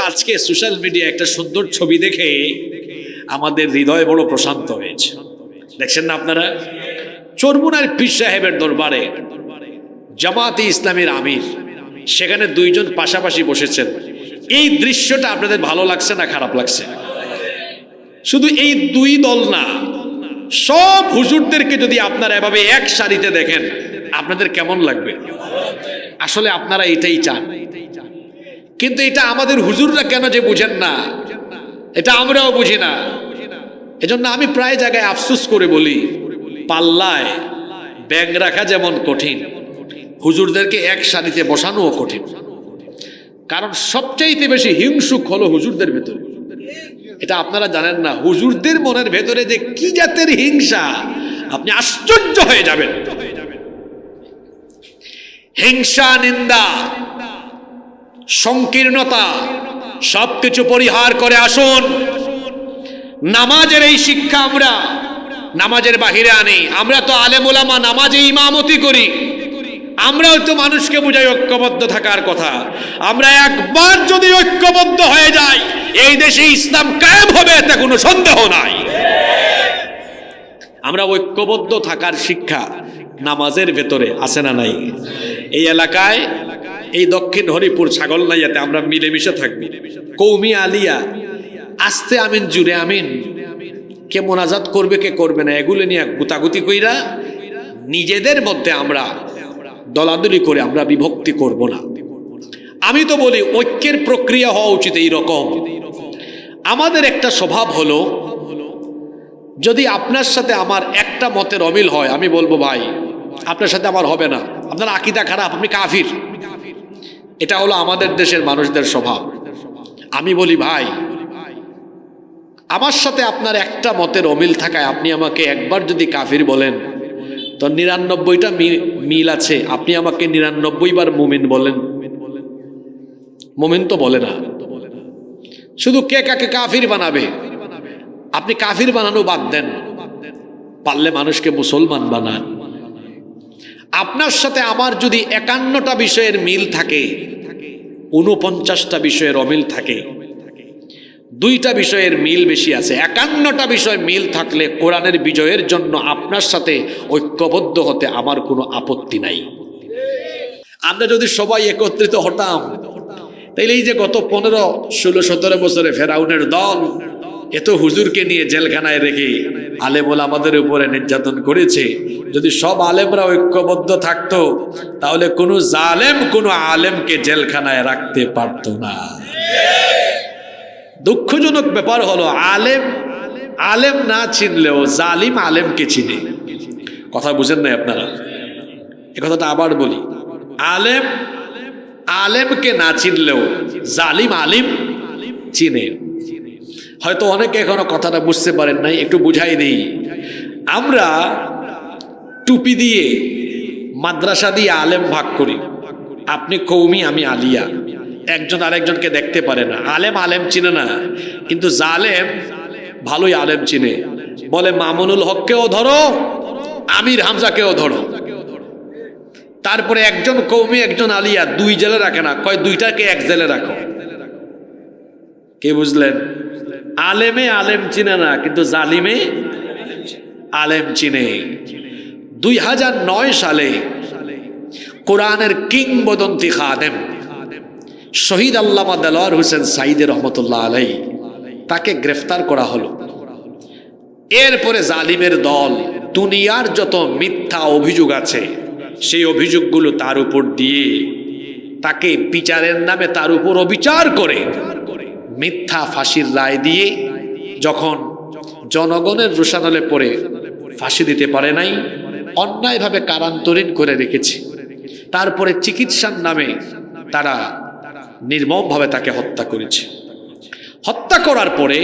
আজকে social media একটা সুন্দর ছবি দেখে আমাদের হৃদয় বড় প্রশান্ত হয়েছে। দেখছেন না আপনারা, চরমুনার পীর সাহেবের দরবারে জামাতে ইসলামের আমির, সেখানে দুইজন পাশাপাশি বসেছেন। এই দৃশ্যটা আপনাদের ভালো লাগছে না খারাপ লাগছে? শুধু এই দুই দল না, সব হুজুরদেরকে যদি আপনারা এভাবে এক সারিতে দেখেন আপনাদের কেমন লাগবে? আসলে আপনারা এটাই চান, কিন্তু এটা আমাদের হুজুররা কেন যে বুঝেন না, এটা আমরাও বুঝি না। এজন্য আমি প্রায় জায়গায় আফসোস করে বলি, পাল্লায় ব্যাগ রাখা যেমন কঠিন, হুজুরদেরকে এক সারিতে বসানোও কঠিন। কারণ সবচাইতে বেশি হিংসুক হলো হুজুরদের ভেতরে। এটা আপনারা জানেন না, হুজুরদের মনের ভেতরে যে কি জাতের হিংসা, আপনি আশ্চর্য হয়ে যাবেন। হিংসা, নিন্দা, সংকীর্ণতা সবকিছু পরিহার করে আসুন। নামাজের এই শিক্ষা আমরা নামাজের বাহিরে আনি। আমরা তো আলেম ওলামা, নামাজে ইমামতি করি, আমরাও তো মানুষকে বুঝাই ঐক্যবদ্ধ থাকার কথা। আমরা একবার যদি ঐক্যবদ্ধ হয়ে যাই, এই দেশে ইসলাম কায়েম হবে, এতে কোনো সন্দেহ নাই। আমরা ঐক্যবদ্ধ থাকার শিক্ষা নামাজের ভেতরে আছে না নাই? এই এলাকায়, এই দক্ষিণ হরিপুর ছাগলনাইয়াতে আমরা মিলেমিশে থাকবি। কৌমি আলিয়া, আস্তে আমিন জুড়ে আমিন, কে মোনাজাত করবে কে করবে না, এগুলো নিয়ে গুতাগুতি কইরা নিজেদের মধ্যে আমরা দলাদলি করে আমরা বিভক্তি করব না। আমি তো বলি ঐক্যের প্রক্রিয়া হওয়া উচিত এই রকম। আমাদের একটা স্বভাব হলো, যদি আপনার সাথে আমার একটা মতের অমিল হয়, আমি বলবো ভাই আপনার সাথে আমার হবে না, আপনার আকীদা খারাপ, আপনি কাফির। এটা হলো আমাদের দেশের মানুষদের স্বভাব। আমি বলি ভাই, আমার সাথে আপনার একটা মতের অমিল থাকায় আপনি আমাকে একবার যদি কাফির বলেন, তো ৯৯টা মিল আছে, আপনি আমাকে ৯৯ বার মুমিন বলেন। মুমিন তো বলে না, শুধু কে কাকে কাফির বানাবে। আপনি কাফির বানানো বাদ দেন, পারলে মানুষকে মুসলমান বানান। আপনার সাথে আমার যদি ৫১টা বিষয়ের মিল থাকে, ৪৯টা বিষয়ের অমিল থাকে, ২টা বিষয়ের মিল বেশি আছে, ৫১টা বিষয় মিল থাকলে কোরআনের বিজয়ের জন্য আপনার সাথে ঐক্যবদ্ধ হতে আমার কোনো আপত্তি নাই। আমরা যদি সবাই একত্রিত হতাম, তাইলে এই যে গত ১৫, ১৬, ১৭ বছরে ফেরাউনের দল এত হুজুরকে নিয়ে জেলখানায় রেখে আলেম ওলামাদের উপরে নির্যাতন করেছে, যদি সব আলেমরা ঐক্যবদ্ধ থাকতো, তাহলে কোনো জালেম কোনো আলেমকে জেলখানায় রাখতে পারত না। দুঃখজনক ব্যাপার হলো, আলেম না চিনলেও জালিম আলেমকে চিনে। কথা বুঝেন নাই আপনারা? এ কথাটা আবার বলি, আলেমকে না চিনলেও জালিম আলিম চিনে। হয়তো অনেকে এখনো কথাটা বুঝতে পারেন নাই, একটু বুঝাই দিই। আমরা টুপি দিয়ে, মাদ্রাসা দিয়ে আলেম ভাগ করি। আপনি কৌমি, আমি আলিয়া। একজন আরেকজনকে দেখতে পারে না। আলেম চিনে না, কিন্তু জালেম ভালোই আলেম চিনে। বলে মামুনুল হককেও ধরো, আমির হামজাকেও ধরো। তারপরে একজন কৌমি একজন আলিয়া, ২ জেলে রাখে না, কয় ২টাকে ১ জেলে রাখো। কে বুঝলেন? আলেমে আলেম চিনে না, কিন্তু জালিমে আলেম চিনে। ২০০৯ সালে কোরআনের কিংবদন্তি খাদেম শহীদ আল্লামা দেলোয়ার হোসেন সাঈদী রহমতুল্লাহ আলাইহি, তাকে গ্রেফতার করা হলো। এরপরে জালিমের দল দুনিয়ার যত মিথ্যা অভিযোগ আছে, সেই অভিযোগগুলো তার উপর দিয়ে, তাকে বিচারের নামে তার উপর অবিচার করে মিথ্যা ফাঁসির রায় দিয়ে, যখন জনগণের রোষানলে পড়ে ফাঁসি দিতে পারে নাই, অন্যায়ভাবে কারান্তরীণ করে রেখেছে। তারপরে চিকিৎসার নামে তারা নির্মমভাবে তাকে হত্যা করেছে। হত্যা করার পরে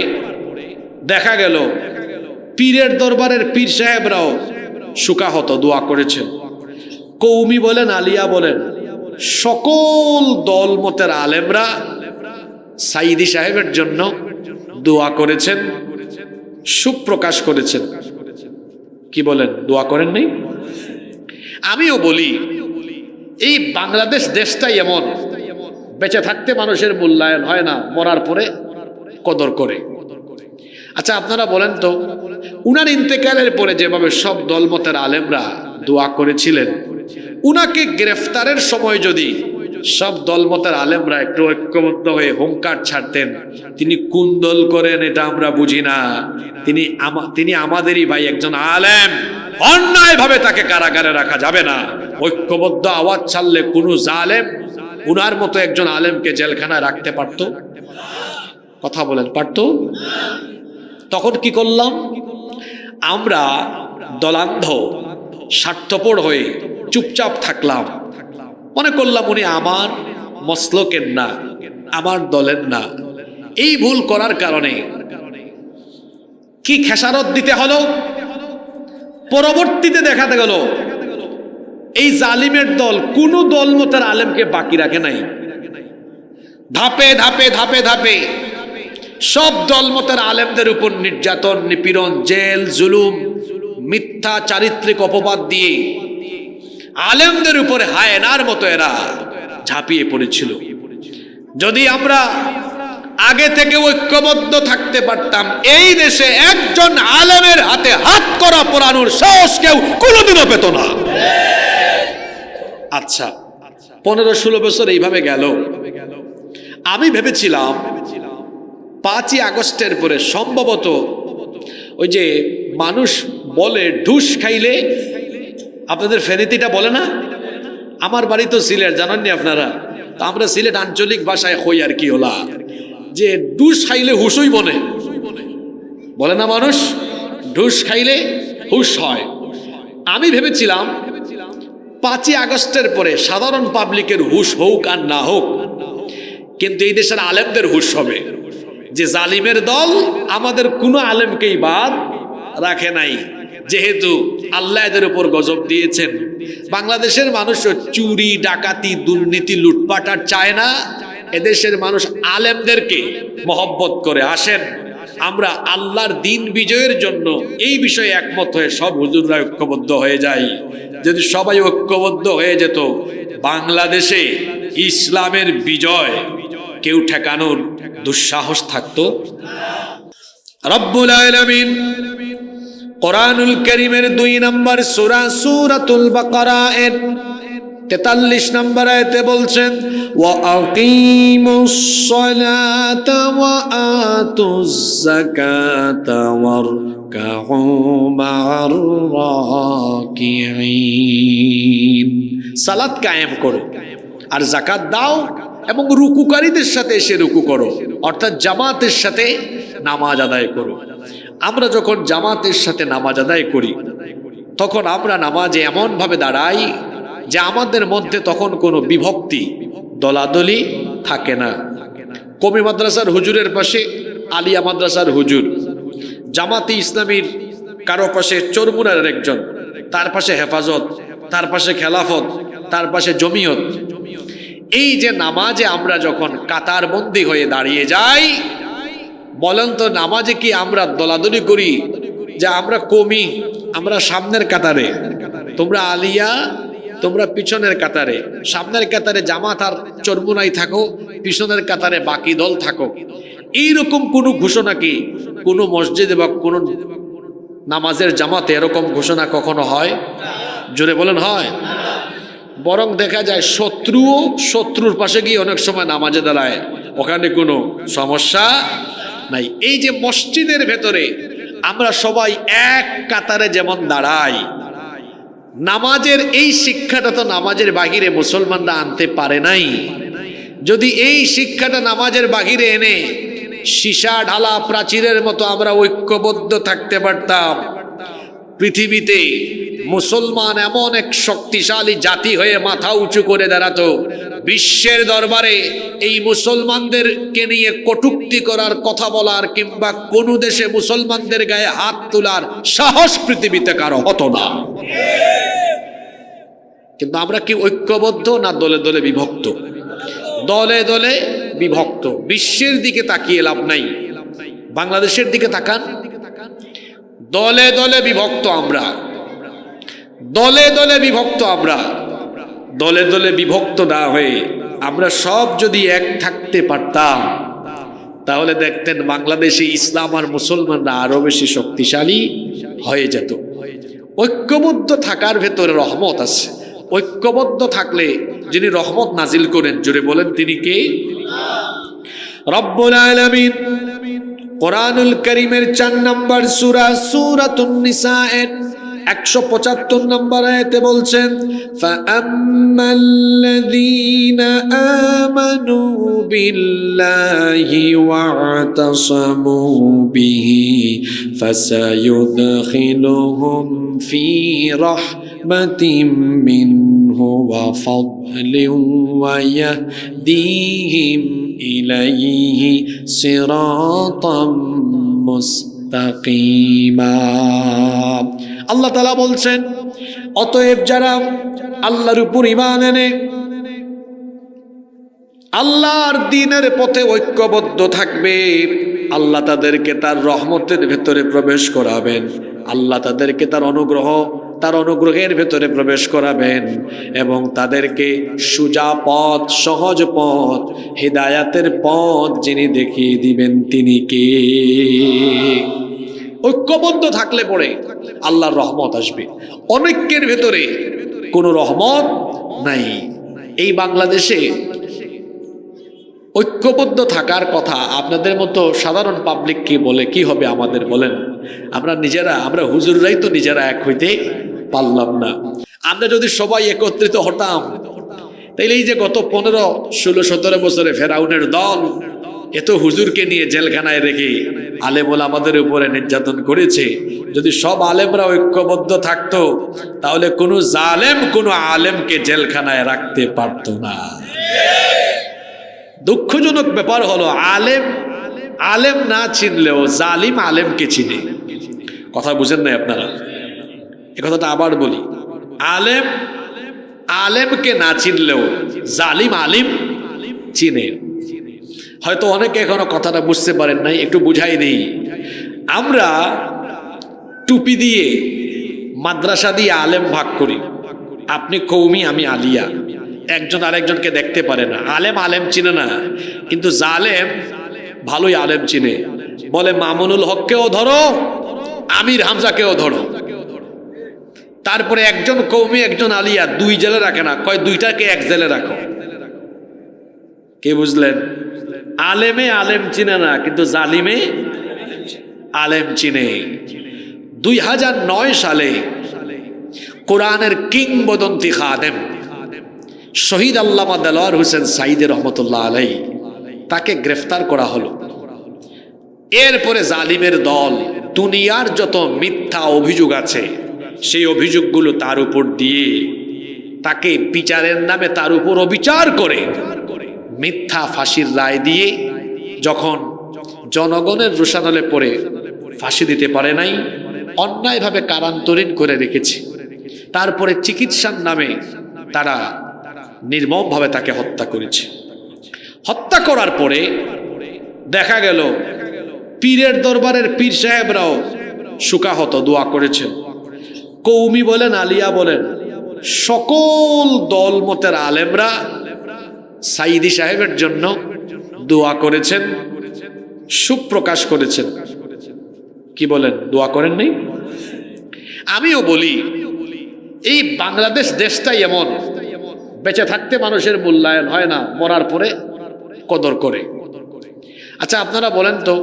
দেখা গেল পীরের দরবারের পীর সাহেবরাও শোকাহত দোয়া করেছেন। কৌমি বলেন, আলিয়া বলেন, সকল দল মতের আলেমরা সাঈদী সাহেবের জন্য দোয়া করেছেন, সুখ প্রকাশ করেছেন। কি বলেন, দোয়া করেন নাই? আমিও বলি, এই বাংলাদেশ দেশটাই এমন, বেঁচে থাকতে মানুষের মূল্যায়ন হয় না, মরার পরে কদর করে। আচ্ছা আপনারা বলেন তো, উনার ইন্তেকালের পরে যেভাবে সব দলমতের আলেমরা দোয়া করেছিলেন, উনাকে গ্রেফতারের সময় যদি সব দলমতের আলেমরা একটু ঐক্যবদ্ধ হয়ে হুঙ্কার ছাড়তেন, তিনি কোন দল করেন এটা আমরা বুঝি না, তিনি আমাদেরই ভাই একজন আলেম, অন্যায়ভাবে তাকে কারাগারে রাখা যাবে না। ঐক্যবদ্ধ আওয়াজ ছাড়লে কোনো জালেম উনার মতো একজন আলেমকে জেলখানায় রাখতে পারত? কথা বলেন, পারত? তখন কি করলাম আমরা? দলান্ধ স্বার্থপর হয়ে চুপচাপ থাকলাম, মনে করলাম উনি আমার মসলকের না, আমার দলের না। এই ভুল করার কারণে কি খেসারত দিতে হলো? পরবর্তীতে দেখাতে গেল এই জালিমের দল কোনো দলমতের আলেমকে বাকি রাখে নাই। ধাপে ধাপে ধাপে ধাপে সব দলমতের আলেমদের উপর নির্যাতন, নিপীড়ন, জেল, জুলুম, মিথ্যা চারিত্রিক অপবাদ দিয়ে আলেমদের উপরে হায়নার মতো এরা ঝাঁপিয়ে পড়েছিল। যদি আমরা আগে থেকে ঐক্যবদ্ধ থাকতে পারতাম, এই দেশে একজন আলেমের হাতে হাত করা পোড়ানোর সাহস কেউ কোনোদিনও পেত না। আচ্ছা 15-16 বছর এইভাবে গেল। আমি ভেবেছিলাম 5ই আগস্টের পরে সম্ভবত ওই যে মানুষ বলে ঢুস খাইলে, আপনাদের ফেনীতিটা বলে না, আমার বাড়ি তো সিলেট, জানাননি আপনারা, তো আমরা সিলেট আঞ্চলিক ভাষায় হই আর কি হলা, যে ঢুস খাইলে হুশই বলে না মানুষ, ঢুস খাইলে হুশ হয়। আমি ভেবেছিলাম 5ই আগস্টের পরে সাধারণ পাবলিকের হুশ হোক আর না হোক, কিন্তু এই দেশের আলেমদের হুশ হবে যে জালিমের দল আমাদের কোনো আলেমকেই বাদ রাখে নাই। যেহেতু আল্লাহ এদের উপর গজব দিয়েছেন, বাংলাদেশের মানুষ চুরি, ডাকাতি, দুর্নীতি, লুটপাট আর চায় না। এদেশের মানুষ আলেমদেরকে মহব্বত করে। আসেন আমরা আল্লাহর দিন বিজয়ের জন্য এই বিষয়ে একমত হয়ে সব হুজুররা ঐক্যবদ্ধ হয়ে যাই। যদি সবাই ঐক্যবদ্ধ হয়ে যেত, বাংলাদেশে ইসলামের বিজয় কেউ ঠেকানোর দুঃসাহস থাকতো? রব্বুল আলামিন কোরআনুল কারীমের 2 নম্বর সূরা সূরাতুল বাকারা এর 43 নম্বর আয়াতে বলছেন, ওয়া আকিমুস সালাতা ওয়া আতুজ যাকাতা ওয়ারকাউ মা'আর রাকিঈন। সালাত কায়েম করো আর যাকাত দাও এবং রুকুকারীদের সাথে এসে রুকু করো, অর্থাৎ জামাতের সাথে নামাজ আদায় করো। আমরা যখন জামাতের সাথে নামাজ আদায় করি, তখন আমরা নামাজে এমনভাবে দাঁড়াই যে আমাদের মধ্যে তখন কোনো বিভক্তি, দলাদলি থাকে না। কমি মাদ্রাসার হুজুরের পাশে আলিয়া মাদ্রাসার হুজুর, জামাতে ইসলামীর কারো পাশে চরমুনার একজন, তার পাশে হেফাজত, তার পাশে খেলাফত, তার পাশে জমিয়ত। এই যে নামাজে আমরা যখন কাতারবন্দি হয়ে দাঁড়িয়ে যাই, বলেন তো নামাজে কি আমরা দলাদলি করি যে আমরা কমি, আমরা সামনের কাতারে, তোমরা আলিয়া তোমরা পিছনের কাতারে, সামনের কাতারে জামাত আর চরমুনাই থাকো, পিছনের কাতারে বাকি দল থাকো? এইরকম কোনো ঘোষণা কি কোনো মসজিদে বা কোনো নামাজের জামাতে এরকম ঘোষণা কখনো হয়? জোরে বলেন হয়? বরং দেখা যায় শত্রুও শত্রুর পাশে গিয়ে অনেক সময় নামাজে দাঁড়ায়, ওখানে কোনো সমস্যা নাই। এই যে মসজিদের ভেতরে আমরা সবাই এক কাতারে যেমন দাঁড়াই, নামাজের এই শিক্ষাটা তো নামাজের বাহিরে মুসলমানরা আনতে পারে নাই। যদি এই শিক্ষাটা নামাজের বাহিরে এনে সীসা ঢালা প্রাচীরের মতো আমরা ঐক্যবদ্ধ থাকতে পারতাম, পৃথিবীতে মুসলমান এমন এক শক্তিশালী জাতি হয়ে মাথা উঁচু করে দাঁড়াতো। বিশ্বের দরবারে এই মুসলমানদেরকে নিয়ে কটূক্তি করার, কথা বলার কিংবা কোনো দেশে মুসলমানদের গায়ে হাত তোলার সাহস পৃথিবীতে কারো হতো না। কিন্তু আমরা কি ঐক্যবদ্ধ না দলে দলে বিভক্ত? দলে দলে বিভক্ত। বিশ্বের দিকে তাকিয়ে লাভ নাই, বাংলাদেশের দিকে তাকান। দলে দলে বিভক্ত আমরা, দলে দলে বিভক্ত আমরা। দলে দলে বিভক্ত না হয়ে আমরা সব যদি এক থাকতে পারতাম তাহলে দেখতেন বাংলাদেশে ইসলাম আর মুসলমানরা আরো বেশি শক্তিশালী হয়ে যেত। ঐক্যবদ্ধ থাকার ভেতরে রহমত আছে। ঐক্যবদ্ধ থাকলে যিনি রহমত নাজিল করেন, জোরে বলেন তিনি কে? রব্বুল আলামিন কোরআনুল কারীমের 4 নম্বর সূরা সূরাতুন নিসা এর 175 নম্বর আয়াতে বলছেন, ফাআম্মাল্লাযীনা আমানু বিল্লাহি ওয়া'তাসামু বিহি ফাসায়ুদখিলুহুম ফি রাহমাতিম মিনহু ওয়া ফাদলিন ওয়া ইয়াহদিহিম ইলাইহি সিরাতাম মুস্তাকিমা। আল্লাহ তাআলা বলছেন, অতএব যারা আল্লাহর উপর ঈমান এনে আল্লাহর দ্বীনের পথে ঐক্যবদ্ধ থাকবে, আল্লাহ তাদেরকে তার রহমতের ভেতরে প্রবেশ করাবেন। আল্লাহ তাদেরকে তার অনুগ্রহের ভেতরে প্রবেশ করাবেন এবং তাদেরকে সোজা পথ, সহজ পথ, হিদায়াতের পথ যিনি দেখিয়ে দিবেন তিনি কে? ঐক্যবদ্ধ থাকলে পরে আল্লাহর রহমত আসবে। অনৈক্যের ভেতরে কোনো রহমত নাই। এই বাংলাদেশে ঐক্যবদ্ধ থাকার কথা আপনাদের মতো সাধারণ পাবলিক কি বলে, কি হবে আমাদের বলেন? আমরা হুজুররাই তো নিজেরা এক হইতে পারলাম না। আমরা যদি সবাই একত্রিত হতাম তাইলে এই যে গত 15, 16, 17 বছরে ফেরাউনের দল এত হুজুরকে নিয়ে জেলখানায় রেখে আলেম ওলামাদের উপরে নির্যাতন করেছে, যদি সব আলেমরা ঐক্যবদ্ধ থাকতো তাহলে কোনো জালেম কোনো আলেমকে জেলখানায় রাখতে পারতো না। দুঃখজনক ব্যাপার হলো আলেম না চিনলেও জালিম আলেমকে চিনে। কথা বুঝেন নাই আপনারা? এ কথাটা আবার বলি, আলেমকে না চিনলেও জালিম আলিম চিনে। হয়তো অনেকে এখনো কথাটা বুঝতে পারেন নাই, একটু বুঝাই দিই। আমরা টুপি দিয়ে মাদ্রাসা দিয়ে আলেম ভাগ করি। আপনি কৌমি, আমি আলিয়া। একজন আরেকজনকে দেখতে পারে না। আলেম চিনে না, কিন্তু জালেম ভালোই আলেম চিনে। বলে মামুনুল হককেও ধরো, আমির হামজাকেও ধরো। তারপরে একজন কৌমি একজন আলিয়া, 2 জেলে রাখে না, কয় 2টাকে 1 জেলে রাখো। কে বুঝলেন? আলেমে আলেম চিনে না, কিন্তু জালিমে আলেম চিনে। 2009 সালে কোরআনের কিংবদন্তি খাদেম শহীদ আল্লামা দেলোয়ার হোসেন সাঈদী রহমতুল্লাহ আলাই, তাকে গ্রেফতার করা হলো। এরপরে জালিমের দল দুনিয়ার যত মিথ্যা অভিযোগ আছে সেই অভিযোগগুলো তার উপর দিয়ে তাকে বিচারের নামে তার উপর অবিচার করে মিথ্যা ফাঁসির রায় দিয়ে, যখন জনগণের রোষানলে পড়ে ফাঁসি দিতে পারে নাই, অন্যায়ভাবে কারান্তরীণ করে রেখেছে। তারপরে চিকিৎসার নামে তারা নির্মমভাবে তাকে হত্যা করেছে। হত্যা করার পরে দেখা গেল পীরের দরবারের পীর সাহেবরাও শোকাহত দোয়া করেছেন। কৌমি বলেন, আলিয়া বলেন, সকল দলমতের আলেমরা সাঈদী সাহেবের জন্য দোয়া করেছেন, সুখ প্রকাশ করেছেন। কি বলেন? দোয়া করেন নাই? আমিও বলি, এই বাংলাদেশ দেশটাই এমন, বেঁচে থাকতে মানুষের মূল্যায়ন হয় না, মরার পরে কদর করে। আচ্ছা আপনারা বলেন তো,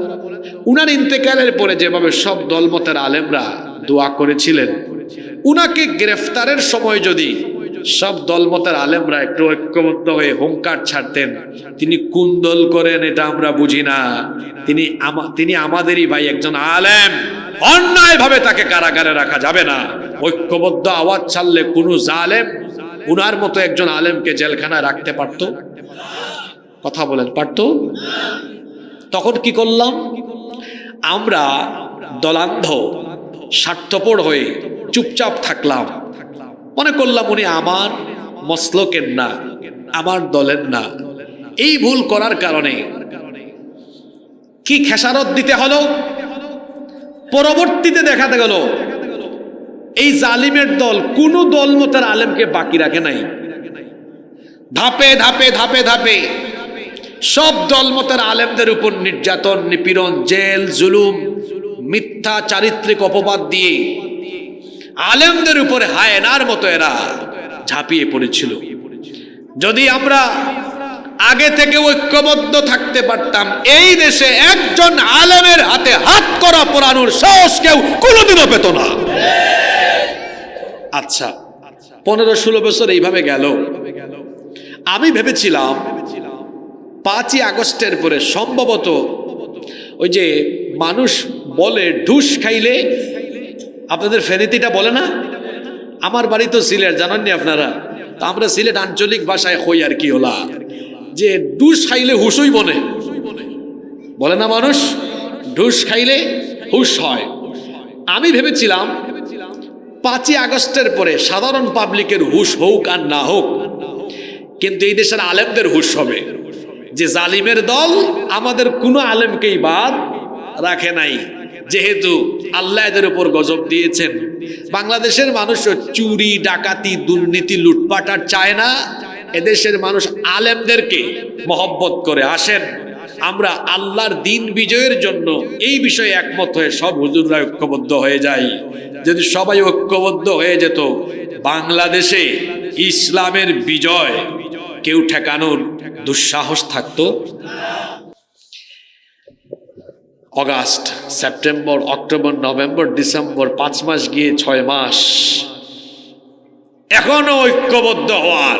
উনার ইন্তেকালের পরে যেভাবে সব দলমতের আলেমরা দোয়া করেছিলেন, উনাকে গ্রেফতারের সময় যদি সব দলমতের আলেমরা একটু ঐক্যবদ্ধ হয়ে হুঙ্কার ছাড়তেন, তিনি কোন দল করেন এটা আমরা বুঝি না, তিনি আমাদেরই ভাই, একজন আলেম, অন্যায় ভাবে তাকে কারাগারে রাখা যাবে না। ঐক্যবদ্ধ আওয়াজ ছাড়লে কোন জালেম উনার মতো একজন আলেমকে জেলখানায় রাখতে পারত? কথা বলেন, পারত? তখন কি করলাম আমরা? দলান্ধ স্বার্থপর হয়ে চুপচাপ থাকলাম, মনে করলাম উনি আমার মসলকের না, আমার দলের না। এই ভুল করার কারণে কি খেসারত দিতে হলো? পরবর্তীতে দেখাতে গেল এই জালিমের দল কোন দলমতের আলেমকে বাকি রাখে নাই। ধাপে ধাপে ধাপে ধাপে সব দলমতের আলেমদের উপর নির্যাতন, নিপীড়ন, জেল, জুলুম, মিথ্যা চারিত্রিক অপবাদ দিয়ে আলেমদের উপরে হায়নার মতো এরা ঝাঁপিয়ে পড়েছিল। যদি আমরা আগে থেকে ঐক্যবদ্ধ থাকতে পারতাম, এই দেশে একজন আলেমের হাতে হাত করা পরানোর সাহস কেউ কোনোদিনও পেত না। আচ্ছা, 15-16 বছর এইভাবে গেল। আমি ভেবেছিলাম 5ই আগস্টের পরে সম্ভবত ওই যে মানুষ বলে ঢুস খাইলে, আপনাদের ফেনীতিটা বলে না, আমার বাড়ি তো সিলেট, জানেননি আপনারা, তা আমরা সিলেট আঞ্চলিক ভাষায় হই আর কি হলা, যে ডুস খাইলে হুশই বলে না মানুষ, ঢুস খাইলে হুশ হয়। আমি ভেবেছিলাম 5ই আগস্টের পরে সাধারণ পাবলিকের হুশ হোক আর না হোক, কিন্তু এই দেশের আলেমদের হুশ হবে যে জালিমের দল আমাদের কোনো আলেমকেই বাদ রাখে নাই। যেহেতু আল্লাহ এদের উপর গজব দিয়েছেন, বাংলাদেশের মানুষ চুরি, ডাকাতি, দুর্নীতি, লুটপাট আর চায় না। এদেশের মানুষ আলেমদেরকে মহব্বত করে। আসেন আমরা আল্লাহর দিন বিজয়ের জন্য এই বিষয়ে একমত হয়ে সব হুজুররা ঐক্যবদ্ধ হয়ে যাই। যদি সবাই ঐক্যবদ্ধ হয়ে যেত, বাংলাদেশে ইসলামের বিজয় কেউ ঠেকানোর দুঃসাহস থাকতো। August, September, October, November, December, 5 মাস গিয়ে 6 মাস, এখনো ঐক্যবদ্ধ হওয়ার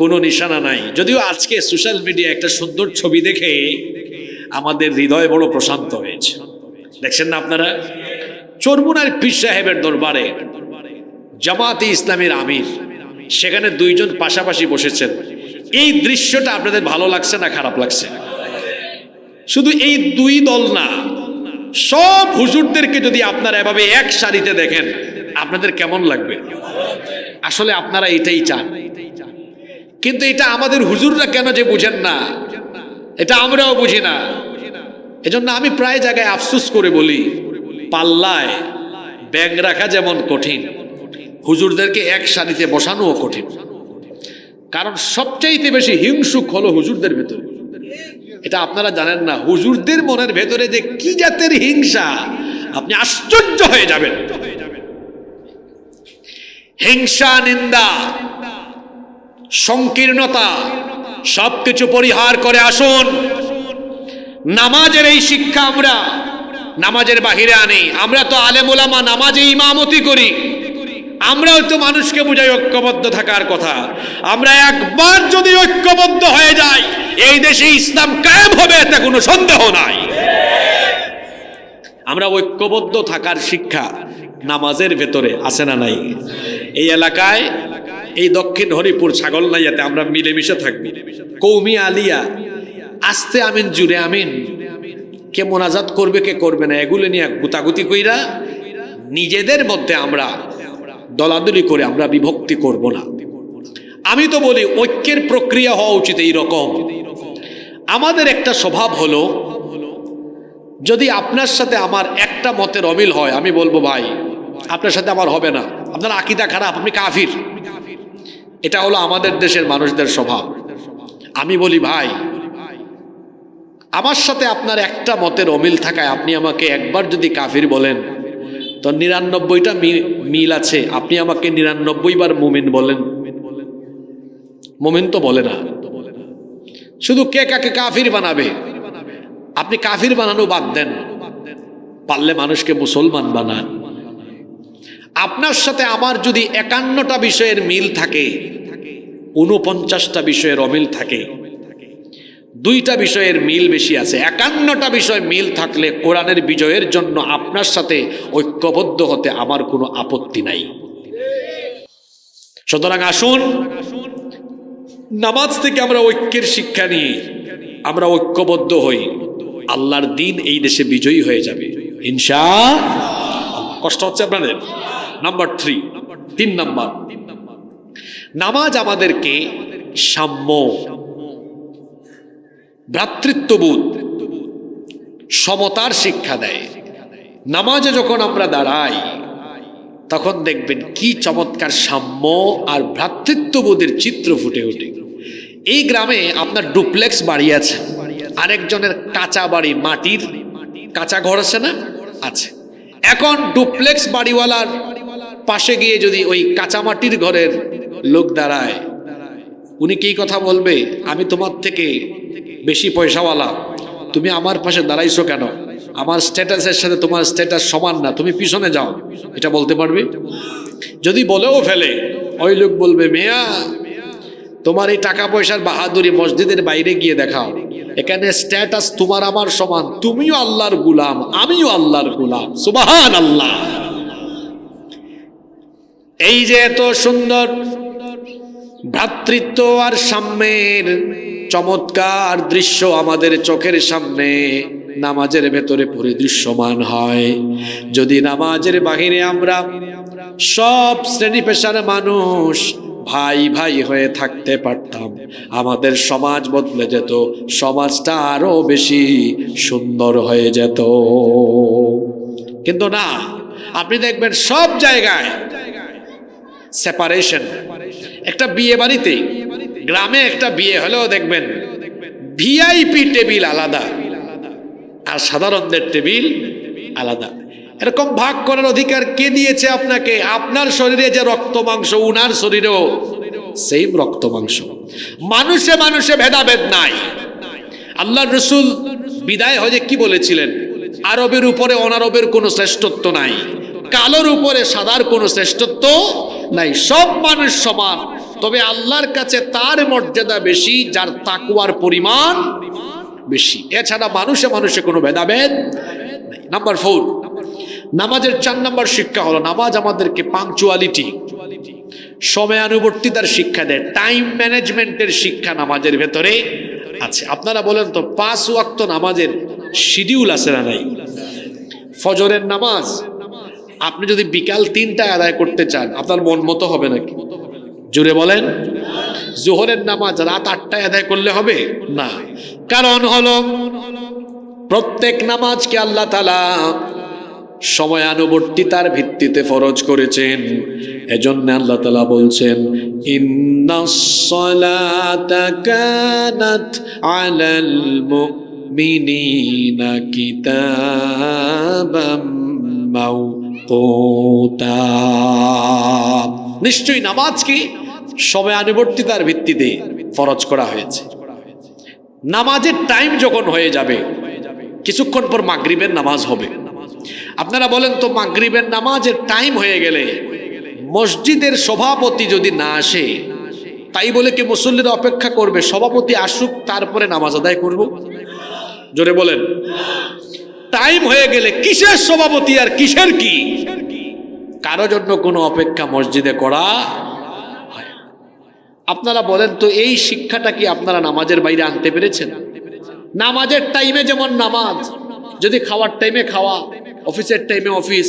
কোনো নিশানা নাই। যদিও আজকে সোশ্যাল মিডিয়া একটা সুন্দর ছবি দেখে আমাদের হৃদয় বড় প্রশান্ত হয়েছে। দেখছেন না আপনারা, চরমুনার পীর সাহেবের দরবারে জামাতে ইসলামীর আমির, সেখানে 2 জন পাশাপাশি বসেছেন। এই দৃশ্যটা আপনাদের ভালো লাগছে না খারাপ লাগছে? শুধু এই 2 দল না, সব হুজুরদেরকে যদি আপনারা এভাবে এক সারিতে দেখেন, আপনাদের কেমন লাগবে? আসলে আপনারা এটাই চান, কিন্তু এটা আমাদের হুজুররা কেন যে বুঝেন না, এটা আমরাও বুঝি না। এজন্য আমি প্রায় জায়গায় আফসোস করে বলি, পাল্লায় ব্যাগ রাখা যেমন কঠিন, হুজুরদেরকে এক সারিতে বসানোও কঠিন। কারণ সবচাইতে বেশি হিংসুক হলো হুজুরদের ভেতরে। এটা আপনারা জানেন না, হুজুরদের মনের ভেতরে যে কি জাতের হিংসা, আপনি আশ্চর্য হয়ে যাবেন। হিংসা, নিন্দা, সংকীর্ণতা সবকিছু পরিহার করে আসুন। নামাজের এই শিক্ষা আমরা নামাজের বাহিরে আনি। আমরা তো আলেম ওলামা, নামাজে ইমামতি করি, আমরাও তো মানুষকে বুঝাই ঐক্যবদ্ধ থাকার কথা। আমরা একবার যদি ঐক্যবদ্ধ হয়ে যাই, এই দেশে ইসলাম কায়েম হবে, এতে কোনো সন্দেহ নাই। আমরা ঐক্যবদ্ধ থাকার শিক্ষা নামাজের ভেতরে আছে না নাই? এই এলাকায়, এই দক্ষিণ হরিপুর ছাগলনাইয়াতে আমরা মিলেমিশে থাকবো। কৌমি আলিয়া, আস্তে আমিন জুড়ে আমিন, কে মোনাজাত করবে কে করবে না, এগুলো নিয়ে গুতাগুতি কইরা নিজেদের মধ্যে আমরা দলাদলি করে আমরা বিভক্তি করব না। আমি তো বলি ঐক্যের প্রক্রিয়া হওয়া উচিত এই রকম। আমাদের একটা স্বভাব হলো, যদি আপনার সাথে আমার একটা মতের অমিল হয়, আমি বলবো ভাই আপনার সাথে আমার হবে না, আপনার আকীদা খারাপ, আপনি কাফির। এটা হলো আমাদের দেশের মানুষদের স্বভাব। আমি বলি ভাই, আমার সাথে আপনার একটা মতের অমিল থাকায় আপনি আমাকে একবার যদি কাফির বলেন, তো 99টা মিল আছে, আপনি আমাকে 99 বার মুমিন বলেন। মুমিন তো বলে না, শুধু কে কাকে কাফির বানাবে। আপনি কাফির বানানো বাদ দেন, পারলে মানুষকে মুসলমান বানান। আপনার সাথে আমার যদি 51টা বিষয়ের মিল থাকে, 49টা বিষয়ের অমিল থাকে, 2টা বিষয়ের মিল বেশি আছে, 51টা বিষয় মিল থাকলে কোরআনের বিজয়ের জন্য আপনার সাথে ঐক্যবদ্ধ হতে আমার কোনো আপত্তি নাই। সুতরাং আসুন, নামাজ থেকে আমরা ঐক্যের শিক্ষা নিয়ে আমরা ঐক্যবদ্ধ হই, আল্লাহর দিন এই দেশে বিজয়ী হয়ে যাবে ইনশাআল্লাহ। কষ্ট হচ্ছে আপনাদের? নাম্বার 3 নাম্বার, নামাজ আমাদেরকে সাম্য, ভ্রাতৃত্ববোধ, সমতার শিক্ষা দেয়। নামাজে যখন আমরা দাঁড়াই, তখন দেখবেন কি চমৎকার সাম্য আর ভ্রাতৃত্ববোধের চিত্র ফুটে ওঠে। এই গ্রামে আপনার ডুপ্লেক্স বাড়ি আছে, আরেকজনের কাঁচা বাড়ি, মাটির কাঁচা ঘর আছে না, আছে। এখন ডুপ্লেক্স বাড়িওয়ালার পাশে গিয়ে যদি ওই কাঁচা মাটির ঘরের লোক দাঁড়ায়, উনি কি কথা বলবে? আমি তোমার থেকে বেশি পয়সাওয়ালা, তুমি আমার পাশে দাঁড়াইছো কেন? আমার স্ট্যাটাসের সাথে তোমার স্ট্যাটাস সমান না, তুমি পিছনে যাও, এটা বলতে পারবে? যদি বলেও ফেলে, ওই লোক বলবে, মেয়া তোমার এই টাকা পয়সার বাহাদুরি মসজিদের বাইরে গিয়ে দেখাও, এখানে স্ট্যাটাস তোমার আমার সমান, তুমিও আল্লাহর গোলাম, আমিও আল্লাহর গোলাম। সুবহানাল্লাহ। এই যে এত সুন্দর ভ্রাতৃত্ব আর সাম্যের চমৎকার দৃশ্য আমাদের চোখের সামনে নামাজের ভেতরে পরিদৃশ্যমান হয়, যদি নামাজের বাহিরে আমরা সব শ্রেণী পেশার মানুষ ভাই ভাই হয়ে থাকতে পারতাম, আমাদের সমাজ বদলে যেত, সমাজটা আরো বেশি সুন্দর হয়ে যেত। কিন্তু না, আপনি দেখবেন সব জায়গায় সেপারেশন। একটা বিয়ে বাড়িতে, গ্রামে একটা বিয়ে হলেও দেখবেন ভিআইপি টেবিল আলাদা আর সাধারণদের টেবিল আলাদা। এরকম ভাগ করার অধিকার কে দিয়েছে আপনাকে? আপনার শরীরে যে রক্ত মাংস, উনার শরীরেও সেম রক্ত মাংস। মানুষে মানুষে ভেদাভেদ নাই। আল্লাহর রাসূল বিদায় হজে কি বলেছিলেন? আরবের উপরে অনারবের কোনো শ্রেষ্ঠত্ব নাই, কালোর উপরে সাদার কোনো শ্রেষ্ঠত্ব নাই, সব মানুষ সমান, তবে আল্লাহর কাছে তার মর্যাদা বেশি যার তাকওয়ার পরিমাণ বেশি। এছাড়া মানুষে মানুষে কোনো ভেদাভেদ নাই। নাম্বার 4, নামাজের 4 নম্বর শিক্ষা হলো, নামাজ আমাদেরকে পাংচুয়ালিটি, সময়ানুবর্তিতার শিক্ষা দেয়, টাইম ম্যানেজমেন্টের শিক্ষা নামাজের ভেতরে আছে। আপনারা বলেন তো 5 ওয়াক্ত নামাজের শিডিউল আছে না নাই? ফজরের নামাজ আপনি যদি বিকাল 3টায় আদায় করতে চান, আপনার মন মতো হবে নাকি? জোরে বলেন। জোহরের নামাজ রাত 8টায় আদায় করলে হবে না, কারণ হলো প্রত্যেক নামাজকে আল্লাহ তাআলা সময়ানুবর্তিতার ভিত্তিতে ফরজ করেছেন। এজন্য আল্লাহ তাআলা বলছেন, ইন্নাস সালাতা কানাত আলাল মুমিনিনা কিতাবাম মাওকুতা। নিশ্চয়ই নামাজ কি সময়ানুবর্তিতার ভিত্তিতে ফরজ করা হয়েছে। নামাজের টাইম যখন হয়ে যাবে, কিছুক্ষণ পর মাগরিবের নামাজ হবে। আপনারা বলেন তো, মাগরিবের নামাজের টাইম হয়ে গেলে মসজিদের সভাপতি যদি না আসে, তাই বলে কি মুসল্লিরা অপেক্ষা করবে সভাপতি আসুক তারপরে নামাজ আদায় করব? জোরে বলেন। টাইম হয়ে গেলে কিসের সভাপতি আর কিসের কি, কারো জন্য কোনো অপেক্ষা মসজিদে করা হয়। আপনারা বলেন তো, এই শিক্ষাটা কি আপনারা নামাজের বাইরে আনতে পেরেছেন? নামাজের টাইমে যেমন নামাজ, যদি খাওয়ার টাইমে খাওয়া, অফিসের টাইমে অফিস,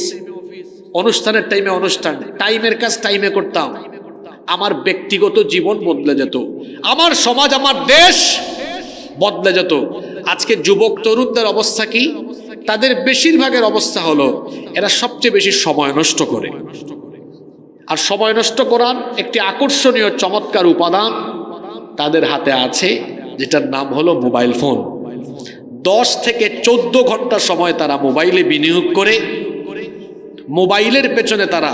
অনুষ্ঠানের টাইমে অনুষ্ঠান, টাইমের কাজ টাইমে করতাম, আমার ব্যক্তিগত জীবন বদলে যেত, আমার সমাজ, আমার দেশ বদলে যেত। আজকে যুবক তরুণদের অবস্থা কি? তাদের বেশিরভাগের অবস্থা হলো এরা সবচেয়ে বেশি সময় নষ্ট করে। আর সময় নষ্ট করার একটি আকর্ষণীয় চমৎকার উপাদান তাদের হাতে আছে, যেটার নাম হলো মোবাইল ফোন। 10 থেকে 14 ঘন্টা সময় তারা মোবাইলে বিনিয়োগ করে, মোবাইলের পেছনে তারা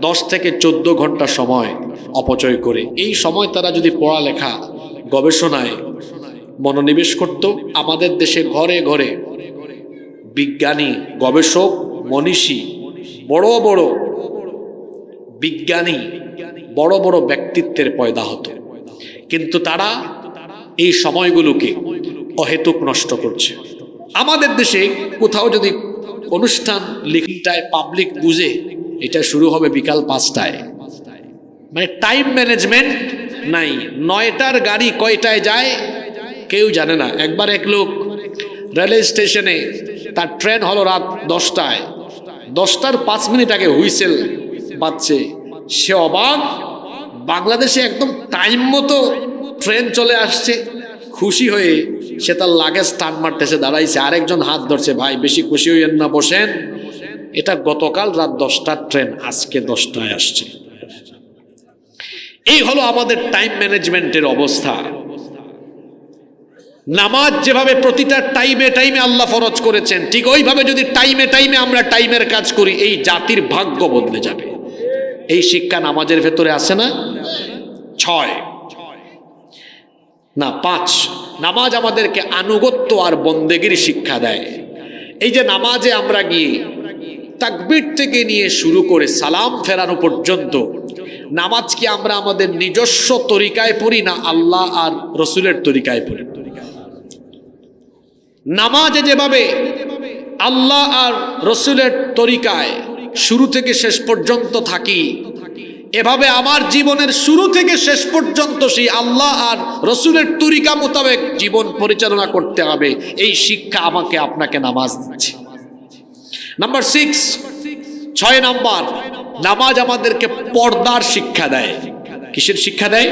10 থেকে 14 ঘন্টা সময় অপচয় করে। এই সময় তারা যদি পড়ালেখা, গবেষণায় মনোনিবেশ করত, আমাদের দেশে ঘরে ঘরে বিজ্ঞানী, গবেষক, মনীষী, বড় বড় বিজ্ঞানী, বড় বড় ব্যক্তিত্বের পয়দা হতো। কিন্তু তারা এই সময়গুলোকে অহেতুক নষ্ট করছে। আমাদের দেশে কোথাও যদি অনুষ্ঠান লিখিটায় পাবলিক বুঝে, এটা শুরু হবে বিকাল 5টায়, মানে টাইম ম্যানেজমেন্ট নাই। 9টার গাড়ি কয়টায় যায় কেউ জানে না। একবার এক লোক রেলওয়ে স্টেশনে, তার ট্রেন হলো রাত 10টায়, 10টার 5 মিনিট আগে হুইসেল বাজছে, সে অবাক। বাংলাদেশে একদম টাইম মতো ট্রেন চলে আসছে। খুশি হয়ে সে তার লাগেজ টান মারতেছে, দাঁড়াইছে, আরেকজন হাত ধরছে, ভাই বেশি খুশি হইয়েন না, বসেন, এটা গতকাল রাত 10টার ট্রেন, আজকে 10টায় আসছে। এই হলো আমাদের টাইম ম্যানেজমেন্টের অবস্থা। নামাজ যেভাবে প্রতিটা টাইমে টাইমে আল্লাহ ফরজ করেছেন, ঠিক ওইভাবে যদি টাইমে টাইমে আমরা টাইমের কাজ করি, এই জাতির ভাগ্য বদলে যাবে। এই শিক্ষা নামাজের ভেতরে আছে না? 6 না 5, নামাজ আমাদেরকে আনুগত্য আর বন্দেগীর শিক্ষা দেয়। এই যে নামাজে আমরা গিয়ে তাকবীর থেকে নিয়ে শুরু করে সালাম ফেরানো পর্যন্ত, নামাজ কি আমরা আমাদের নিজস্ব তরিকায় পড়ি না আল্লাহ আর রসুলের তরিকায় পড়ি? নামাজে যেভাবে আল্লাহ আর রসুলের তরিকায় শুরু থেকে শেষ পর্যন্ত থাকি, এভাবে আমার জীবনের শুরু থেকে শেষ পর্যন্ত সেই আল্লাহ আর রসুলের তরিকা মোতাবেক জীবন পরিচালনা করতে হবে। এই শিক্ষা আমাকে আপনাকে নামাজ দিচ্ছে। নাম্বার 6 নাম্বার, নামাজ আমাদেরকে পর্দার শিক্ষা দেয়। কিসের শিক্ষা দেয়?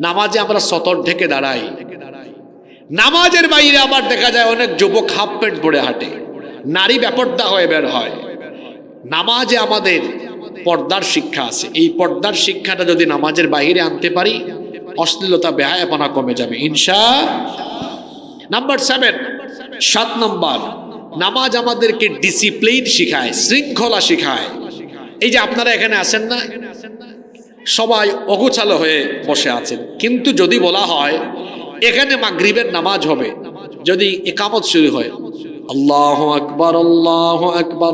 নামাজে আমরা সতর ঢেকে দাঁড়াই। নামাজের বাইরে আবার দেখা যায় অনেক যুবক হাফ প্যান্ট পরে হাঁটে, নারী বেপর্দা হয়ে বের হয়। নামাজে আমাদের পর্দার শিক্ষা আছে। এই পর্দার শিক্ষাটা যদি নামাজের বাইরে আনতে পারি, অশ্লীলতা বেহায়াপনা কমে যাবে ইনশাআল্লাহ। নাম্বার 7 নাম্বার, নামাজ আমাদেরকে ডিসিপ্লিন শিখায়, শৃঙ্খলা শিখায়। এই যে আপনারা এখানে আছেন না, সবাই অগোছালো হয়ে বসে আছেন, কিন্তু যদি বলা হয় এখানে মাগরিবের নামাজ হবে, যদি ইকামত শুরু হয় আল্লাহু আকবার আল্লাহু আকবার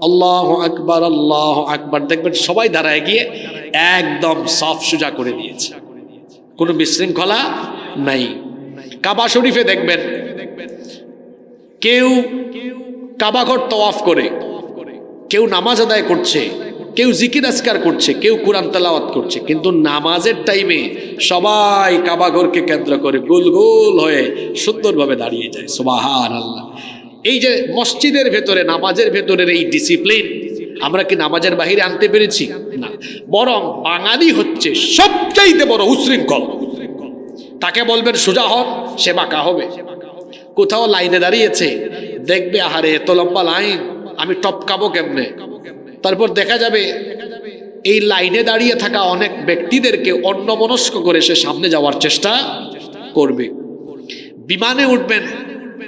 আল্লাহু আকবার আল্লাহু আকবার, দেখবেন সবাই দাঁড়ায় গিয়ে একদম সাফ সুজা করে দিয়েছে, কোনো বিশৃঙ্খলা নাই। কাবা শরীফে দেখবেন কেউ কাবাঘর তওয়াফ করে, কেউ নামাজ আদায় করছে, কেউ জিকির আজকার করছে, কেউ কোরআন তেলাওয়াত করছে, কিন্তু নামাজের টাইমে সবাই কাবাঘরকে কেন্দ্র করে গোল গোল হয়ে সুন্দরভাবে দাঁড়িয়ে যায়। সুবহানাল্লাহ। এই যে মসজিদের ভেতরে নামাজের ভেতরের এই ডিসিপ্লিন আমরা কি নামাজের বাহিরে আনতে পেরেছি? না, বরং বাঙালি হচ্ছে সবচাইতে বড় উশৃঙ্খল। তাকে বলবেন সোজা হন, সে বাঁকা হবে। কোথাও লাইনে দাঁড়িয়েছে, দেখবে আহারে এত লম্বা লাইন, আমি টপকাবো কেমনে? তারপর দেখা যাবে এই লাইনে দাঁড়িয়ে থাকা অনেক ব্যক্তিদেরকে অন্যমনস্ক করে সে সামনে যাওয়ার চেষ্টা করবে। বিমানে উঠবেন,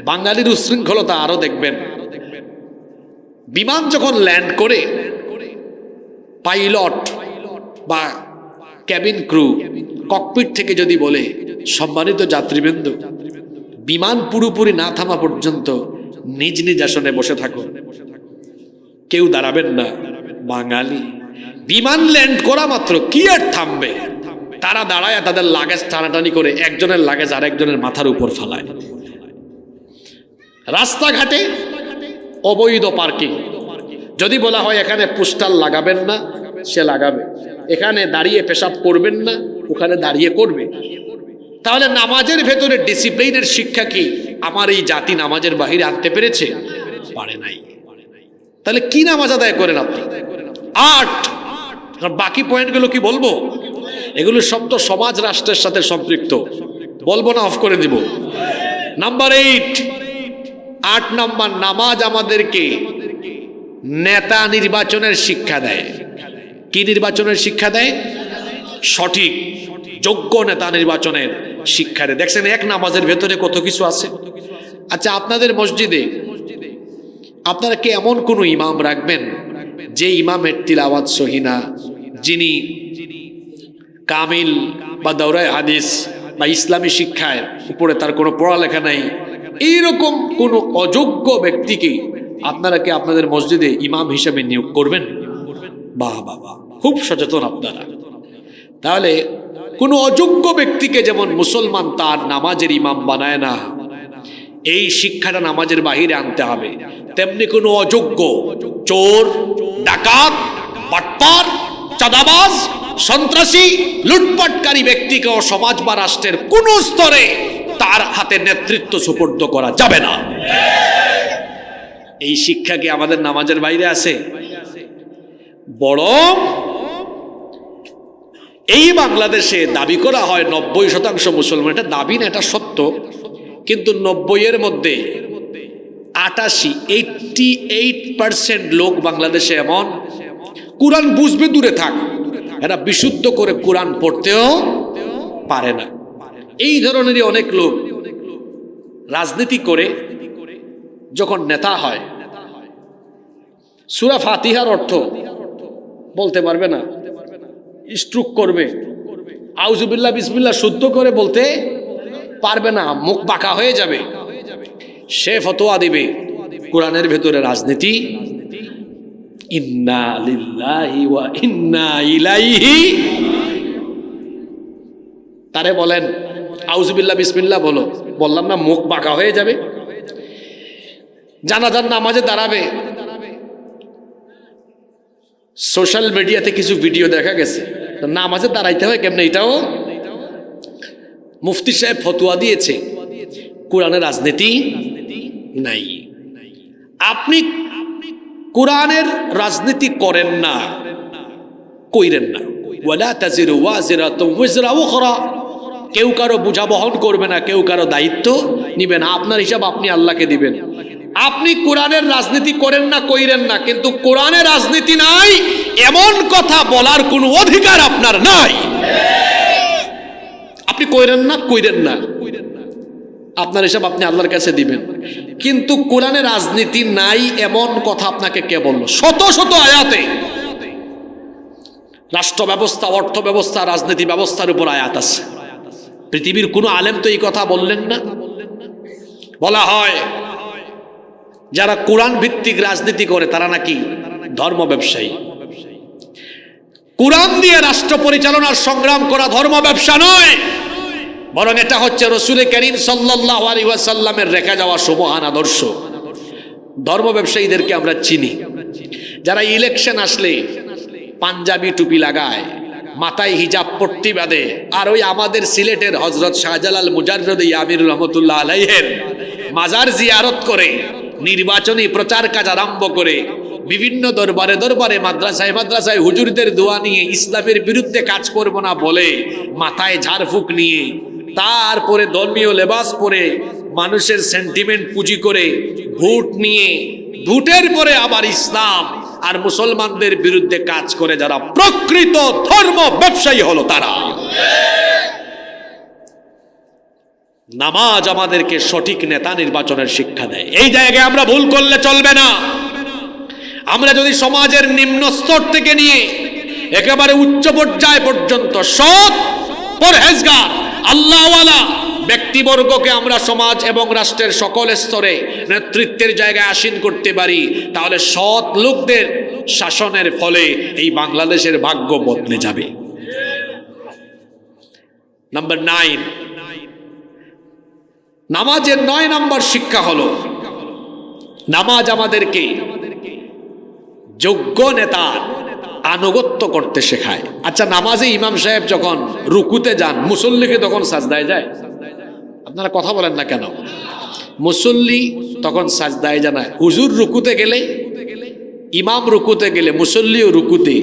বাঙালির উশৃঙ্খলতা আরো দেখবেন। বিমান যখন ল্যান্ড করে, পাইলট বা ক্যাবিন ক্রু ককপিট থেকে যদি বলে সম্মানিত যাত্রীবৃন্দ, বিমান পুরোপুরি না থামা পর্যন্ত নিজ নিজ আসনে বসে থাকুন, কেউ দাঁড়াবেন না। বাঙালি বিমান ল্যান্ড করা মাত্র কি আর থামবে, তারা দাঁড়ায় তাদের লাগেজ টানাটানি করে একজনের লাগেজ আরেকজনের মাথার উপর ফেলায়। রাস্তাঘাটে অবৈধ পার্কিং, যদি বলা হয় এখানে পোস্টার লাগাবেন না, সে লাগাবে। এখানে দাঁড়িয়ে পেশাব করবেন না, ওখানে দাঁড়িয়ে করবে। তাহলে নামাজের ভেতরে ডিসিপ্লিনের শিক্ষা কি আমার এই জাতি নামাজের বাহিরে আনতে পেরেছে? পারে নাই। তাহলে কি নামাজ আদায় করেন আপনি? 8। বাকি পয়েন্টগুলো কি বলবো? এগুলো সব তো সমাজ রাষ্ট্রের সাথে সম্পৃক্ত, বলবো না, অফ করে দিব। নাম্বার 8 নাম্বার, নামাজ আমাদেরকে নেতা নির্বাচনের শিক্ষা দেয়। কি নির্বাচনের শিক্ষা দেয়? সঠিক যোগ্য নেতা নির্বাচনের শিক্ষা দেয়। দেখছেন এক নামাজের ভেতরে কত কিছু আছে। আচ্ছা, আপনাদের মসজিদে আপনারা কি এমন কোন ইমাম রাখবেন যে ইমামের তিলাওয়াত সহি না, যিনি কামিল বা দাওরায়ে হাদিস বা ইসলামী শিক্ষার উপরে তার কোনো পড়ালেখা নাই, এইরকম কোন অযোগ্য ব্যক্তিকে আপনারা কি আপনাদের মসজিদে ইমাম হিসেবে নিয়োগ করবেন? বাহ বাবা, খুব সচেতন আপনারা। তাহলে কোন অযোগ্য ব্যক্তিকে যেমন মুসলমান তার নামাজের ইমাম বানায় না, এই শিক্ষাটা নামাজের বাহিরে আনতে হবে। তেমনি কোনো অযোগ্য চোর, ডাকাত, বাটপার, চাঁদাবাজ, সন্ত্রাসী, লুটপাটকারী ব্যক্তিকেও সমাজ বা রাষ্ট্রের কোন স্তরে তার হাতে নেতৃত্ব সুপর্দ করা যাবে না। এই শিক্ষা কি আমাদের নামাজের বাইরে আছে? বরং এই বাংলাদেশে দাবি করা হয় 90% মুসলমান, এটা দাবি না, এটা সত্য। কিন্তু 90-এর মধ্যে 88% লোক বাংলাদেশে এমন কোরআন বুঝবে দূরে থাক, এরা বিশুদ্ধ করে কোরআন পড়তেও পারে না। এই ধরনেরই অনেক লোক রাজনীতি করে যখন নেতা হয়, সূরা ফাতিহার অর্থ বলতে পারবে না, স্ট্রোক করবে, আউযুবিল্লাহ বিসমিল্লাহ শুদ্ধ করে বলতে পারবে না, মুখ বাঁকা হয়ে যাবে, সে ফতোয়া দিবে কোরআনের ভেতরে রাজনীতি। ইন্না লিল্লাহি ওয়া ইন্না ইলাইহি, তারে বলেন আউযুবিল্লাহ বিসমিল্লাহ বলো, বললাম না মুখ বাঁকা হয়ে যাবে। জানাজার নামাজে দাঁড়াবে, সোশ্যাল মিডিয়াতে কিছু ভিডিও দেখা গেছে, নামাজে দাঁড়াইতে হয় কেমনে, এটাও মুফতি সাহেব ফতোয়া দিয়েছে, কোরআনের রাজনীতি নাই। আপনি কোরআনের রাজনীতি করেন না, কইরেন না। ওয়ালা তাজিরু ওয়াজিরাতুন ওয়িজরা উখরা, কেউ কারো বোঝা বহন করবে না, কেউ কারো দায়িত্ব নিবে না, আপনার হিসাব আপনি আল্লাহকে দিবেন। আপনি কোরআনের রাজনীতি করেন না, কইরেন না, কিন্তু কোরআনের রাজনীতি নাই এমন কথা বলার কোনো অধিকার আপনার নাই। আপনি কইরেন না, কইরেন না, আপনার হিসাব আপনি আল্লাহর কাছে দিবেন। কিন্তু কোরআনে রাজনীতি নাই এমন কথা আপনাকে কে বললো? শত শত আয়াতে রাষ্ট্র ব্যবস্থা, অর্থ ব্যবস্থা, রাজনীতি ব্যবস্থার উপর আয়াত আছে। পৃথিবীর কোনো আলেম তো এই কথা বললেন না। বলা হয় যারা কোরআন ভিত্তিক রাজনীতি করে তারা নাকি ধর্ম ব্যবসায়ী। কোরআন দিয়ে রাষ্ট্র পরিচালনার সংগ্রাম করা ধর্ম ব্যবসা নয়, বরং এটা হচ্ছে রাসূল করিম সাল্লাল্লাহু আলাইহি ওয়াসাল্লামের রেখে যাওয়া সুবহান আদর্শ। ধর্ম ব্যবসায়ীদেরকে আমরা চিনি, যারা ইলেকশন আসলে পাঞ্জাবি টুপি লাগায়, মাথায় হিজাব পট্টি বাঁধে, আর ওই আমাদের সিলেটের হযরত শাহজালাল মুজাররদি আমির রহমতুল্লাহ আলাইহির মাজার জিয়ারত করে নির্বাচনী প্রচার কাজ আরম্ভ করে বিভিন্ন দরবারে দরবারে মাদ্রাসায় মাদ্রাসায় হুজুরদের দোয়া নিয়ে ইসলামের বিরুদ্ধে কাজ করব না বলে মাথায় ঝাড়ফুঁক নিয়ে, তারপরে ধর্মীয় লেবাস পরে মানুষের সেন্টিমেন্ট পুঁজি করে ভোট নিয়ে, ভোটের পরে আবার ইসলাম আর মুসলমানদের বিরুদ্ধে কাজ করে যারা প্রকৃত ধর্ম ব্যবসায়ী হলো তারা। নামাজ আমাদেরকে সঠিক নেতা নির্বাচনের শিক্ষা দেয়। এই জায়গায় আমরা ভুল করলে চলবে না। আমরা যদি সমাজের নিম্ন স্তর থেকে নিয়ে একেবারে উচ্চ পর্যায় পর্যন্ত সৎ, পরহেজগার, আল্লাহওয়ালা ব্যক্তিবর্গকে আমরা সমাজ এবং রাষ্ট্রের সকল স্তরে নেতৃত্বের জায়গায় আসীন করতে পারি, তাহলে সৎ লোকদের শাসনের ফলে এই বাংলাদেশের ভাগ্য বদলে যাবে। নাম্বার 9, নামাজের 9 নম্বর শিক্ষা হলো নামাজ আমাদেরকে যোগ্য নেতার আনুগত্য করতে শেখায়। আচ্ছা, নামাজে ইমাম সাহেব যখন রুকুতে যান, মুসল্লিকে তখন সাজদায় যায়? আপনারা কথা বলেন না কেন? মুসল্লি তখন সাজদায় জানায়। হুজুর রুকুতে গেলে, ইমাম রুকুতে গেলে মুসল্লিও রুকুতে,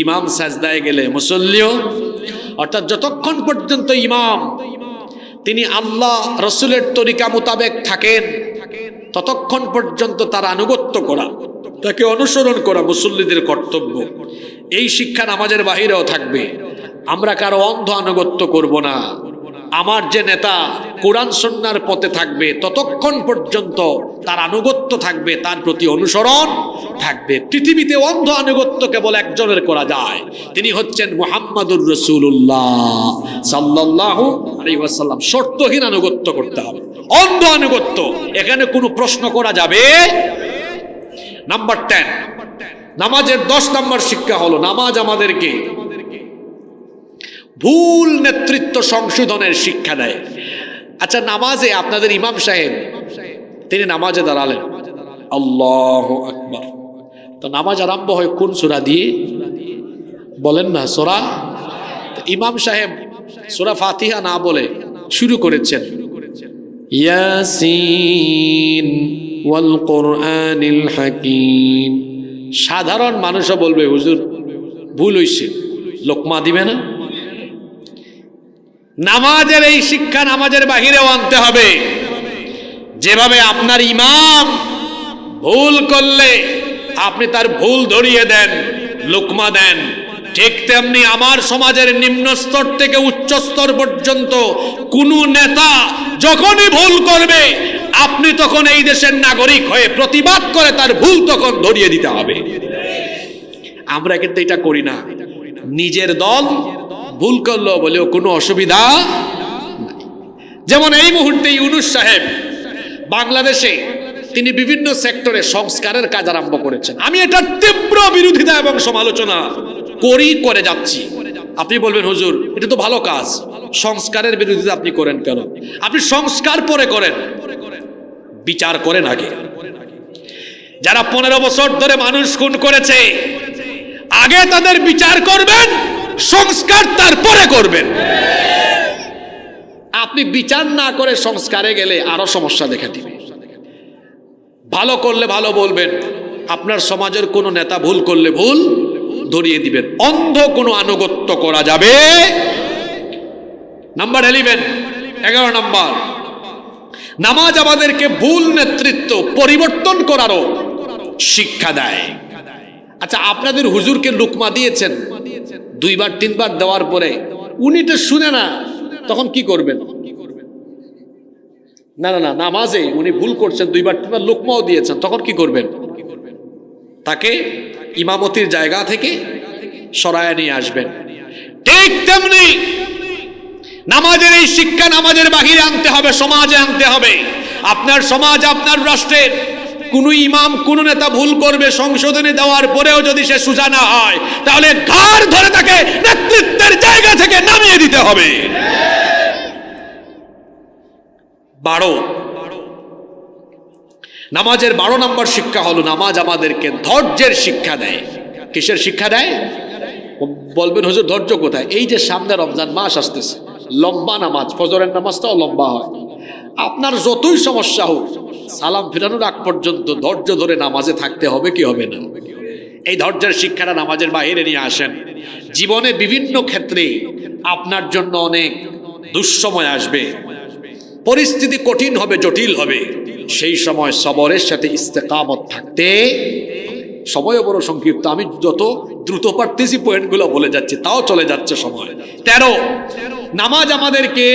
ইমাম সাজদায় গেলে মুসল্লিও, অর্থাৎ যতক্ষণ পর্যন্ত ইমাম তিনি আল্লাহ রসুলের তরিকা মোতাবেক থাকেন ততক্ষণ পর্যন্ত তার আনুগত্য করা, তাকে অনুসরণ করা মুসল্লিদের কর্তব্য। এই শিক্ষা নামাজের বাহিরেও থাকবে। আমরা কারো অন্ধ আনুগত্য করব না। আমার যে নেতা কোরআন সুন্নাহর পথে থাকবে ততক্ষণ পর্যন্ত তার আনুগত্য থাকবে, তার প্রতি অনুসরণ থাকবে। পৃথিবীতে অন্ধ আনুগত্য কেবল একজনের করা যায়, তিনি হচ্ছেন মুহাম্মাদুর রাসূলুল্লাহ সাল্লাল্লাহু আলাইহি ওয়াসাল্লাম। শর্তহীন আনুগত্য করতে হবে, অন্ধ আনুগত্য এখানে কোনো প্রশ্ন করা যাবে। নাম্বার 10, নামাজের 10 নম্বর শিক্ষা হলো নামাজ আমাদেরকে ভুল নেতৃত্ব সংশোধনের শিক্ষা দেয়। আচ্ছা, নামাজে আপনাদের ইমাম সাহেব তিনি নামাজে দাঁড়ালেন, আল্লাহু আকবার, তো নামাজ আরম্ভ হয় কোন সূরা দিয়ে বলেন না? সূরা। ইমাম সাহেব সূরা ফাতিহা না বলে শুরু করেছেন ইয়াসিন ওয়াল কুরআনিল হাকিম। সাধারণ মানুষও বলবে হুজুর ভুল হইছে, লোকমা দিবে না? নামাজের এই শিক্ষা নামাজের বাহিরেও আনতে হবে। যেভাবে আপনার ইমাম ভুল করলে আপনি তার ভুল ধরিয়ে দেন, লুকমা দেন, ঠিক তেমনি আমার সমাজের নিম্ন স্তর থেকে উচ্চ স্তর পর্যন্ত কোন নেতা যখনই ভুল করবে আপনি তখন এই দেশের নাগরিক হয়ে প্রতিবাদ করে তার ভুল তখন ধরিয়ে দিতে হবে। আমরা কিন্তু এটা করি না। নিজের দল ভুল করলো বলেও কোনো অসুবিধা নাই। যেমন এই মুহূর্তে ইউনূস সাহেব বাংলাদেশে তিনি বিভিন্ন সেক্টরে সংস্কারের কাজ আরম্ভ করেছেন। আমি এটার তীব্র বিরোধিতা এবং সমালোচনা করে যাচ্ছি। আপনি বলবেন হুজুর এটা তো ভালো কাজ, সংস্কারের বিরোধিতা আপনি করেন কেন? আপনি সংস্কার পরে করেন, বিচার করেন আগে। যারা 15 বছর ধরে মানুষ খুন করেছে আগে তাদের বিচার করবেন, সংস্কার তারপরে করবেন। আপনি বিচার না করে সংস্কারে গেলে আরো সমস্যা দেখা দিবে। ভালো করলে ভালো বলবেন, আপনার সমাজের কোন নেতা ভুল করলে ভুল ধরিয়ে দিবেন। অন্ধ কোনো আনুগত্য করা যাবে। নাম্বার 11 নাম্বার, নামাজ আমাদেরকে ভুল নেতৃত্ব পরিবর্তন করারও শিক্ষা দেয়। আচ্ছা, আপনাদের হুজুরকে লুকমা দিয়েছেন 2বার 3বার দেওয়ার পরে উনি তো শুনে না, তখন কি করবেন? না না না, নামাজে উনি ভুল করছেন, 2বার 3বার লুকমাও দিয়েছেন, তখন কি করবেন? তাকে ইমামতির জায়গা থেকে সরায় নিয়ে আসবেন। ঠিক তেমনি নামাজের এই শিক্ষা নামাজের বাহিরে আনতে হবে, সমাজে আনতে হবে। আপনার সমাজ, আপনার রাষ্ট্রের কোন ইমাম, কোন নেতা ভুল করবে, সংশোধনী দেওয়ার পরেও যদি সে সোজা না হয় তাহলে ঘাড় ধরে তাকে নেতৃত্বের জায়গা থেকে নামিয়ে দিতে হবে। 12 নামাজের 12 নম্বর শিক্ষা হলো নামাজ আমাদেরকে ধৈর্যের শিক্ষা দেয়। কিসের শিক্ষা দেয়? বলবেন হুজুর ধৈর্য কোথায়? এই যে সামনে রমজান মাস আসতেছে, লম্বা নামাজ, ফজরের নামাজটাও লম্বা হয়। আপনার যতই সমস্যা হোক সালাম ফিরানোর আগ পর্যন্ত ধৈর্য ধরে নামাজে থাকতে হবে কি হবে না? এই ধৈর্যের শিক্ষাটা নামাজের বাইরে নিয়ে আসেন। জীবনে বিভিন্ন ক্ষেত্রে আপনার জন্য অনেক দুঃসময় আসবে, পরিস্থিতি কঠিন হবে, জটিল হবে। সেই সময় সবরের সাথে ইস্তেকামত থাকতে। সময়ও বড় সংক্ষিপ্ত, আমি যত দ্রুত পারতেছি পয়েন্টগুলো বলে যাচ্ছি, তাও চলে যাচ্ছে সময়। 13 নামাজ আমাদেরকে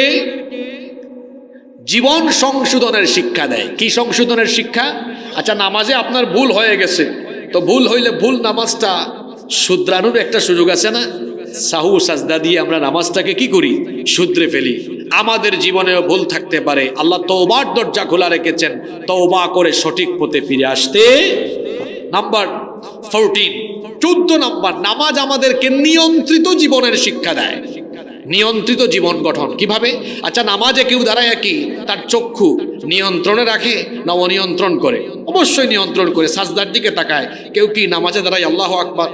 জীবন সংশোধনের শিক্ষা দেয়। কি সংশোধনের শিক্ষা? আচ্ছা, নামাজে আপনার ভুল হয়ে গেছে, তো ভুল হইলে ভুল নামাজটা শুধরানোর একটা সুযোগ আছে না? সাহু সাজদা দিয়ে আমরা নামাজটাকে কি করি? শুধরে ফেলি। আমাদের জীবনেও ভুল থাকতে পারে, আল্লাহ তওবার দরজা খোলা রেখেছেন, তওবা করে সঠিক পথে ফিরে আসতে। নাম্বার 14 নাম্বার, নামাজ আমাদেরকে নিয়ন্ত্রিত জীবনের শিক্ষা দেয়। নিয়ন্ত্রিত জীবন গঠন কিভাবে? আচ্ছা, নামাজে কেউ দাঁড়ায় কি তার চক্ষু নিয়ন্ত্রণে রাখে না অনিয়ন্ত্রণ করে? অবশ্যই নিয়ন্ত্রণ করে। সাজদার দিকে তাকায় কেউ কি নামাজে দাঁড়ায় আল্লাহু আকবার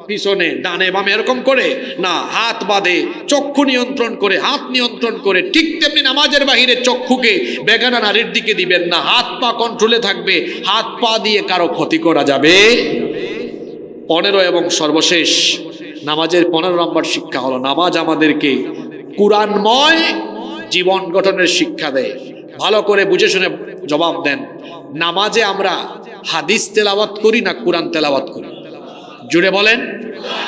পিছনে ডানে বামে এরকম করে? না, হাত বাঁধে, চক্ষু নিয়ন্ত্রণ করে, হাত নিয়ন্ত্রণ করে। ঠিক তেমনি নামাজের বাহিরে চক্ষুকে বেগানা নারীর দিকে দিবেন না, হাত পা কন্ট্রোলে থাকবে। হাত পা দিয়ে কারো ক্ষতি করা যাবে। 15 এবং সর্বশেষ নামাজের 15 নম্বর শিক্ষা হলো নামাজ আমাদেরকে কুরআনময় জীবন গঠনের শিক্ষা দেয়। ভালো করে বুঝে শুনে জবাব দেন, নামাজে আমরা হাদিস তেলাওয়াত করি না কুরআন তেলাওয়াত করি? জুড়ে বলেন।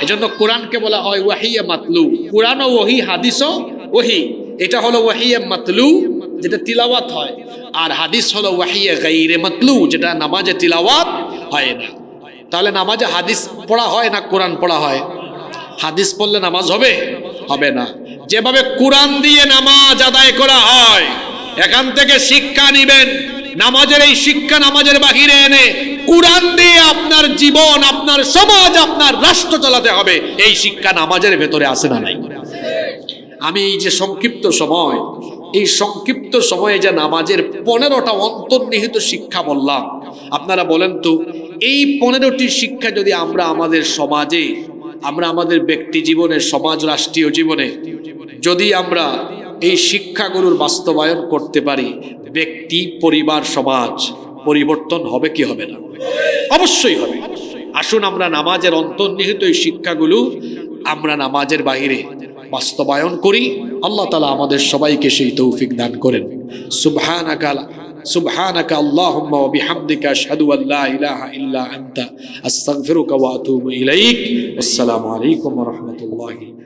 এজন্য কোরআনকে বলা হয় ওয়াহিয়ে মাতলু। কোরআন ও ওহি, হাদিসও ওহি। এটা হলো ওয়াহিয়ে মাতলু, যেটা তিলাওয়াত হয়, আর হাদিস হলো ওয়াহিয়ে গায়রে মাতলু, যেটা নামাজে তিলাওয়াত হয় না। তাহলে নামাজে হাদিস পড়া হয় না কোরআন পড়া হয়? হাদিস পড়লে নামাজ হবে? হবে না। যেভাবে কোরআন দিয়ে নামাজ আদায় করা হয়, এখান থেকে শিক্ষা নিবেন। নামাজের এই শিক্ষা নামাজের বাহিরে এনে কোরআন দিয়ে আপনার জীবন, আপনার সমাজ, আপনার রাষ্ট্র চালাতে হবে। এই শিক্ষা নামাজের ভেতরে আছে না নাই? আমি এই যে সংক্ষিপ্ত সময়, এই সংক্ষিপ্ত সময়ে যে নামাজের 15টা অন্তর্নিহিত শিক্ষা বললাম, আপনারা বলেন তো এই 15টি শিক্ষা যদি আমরা আমাদের সমাজে, আমরা আমাদের ব্যক্তি জীবনে, সমাজ, রাষ্ট্রীয় জীবনে যদি আমরা এই শিক্ষাগুলোর বাস্তবায়ন করতে পারি, ব্যক্তি, পরিবার, সমাজ পরিবর্তন হবে কি হবে না? অবশ্যই হবে। আসুন আমরা নামাজের অন্তর্নিহিত এই শিক্ষাগুলো আমরা নামাজের বাহিরে বাস্তবায়ন করি। আল্লাহ তাআলা আমাদের সবাইকে সেই তৌফিক দান করেন। সুবহানাকা আল্লাহুম্মা ওয়া বিহামদিকা আশহাদু আল লা ইলাহা ইল্লা আনতা আস্তাগফিরুকা ওয়া আতুবু ইলাইক। আসসালামু আলাইকুম ওয়া রাহমাতুল্লাহি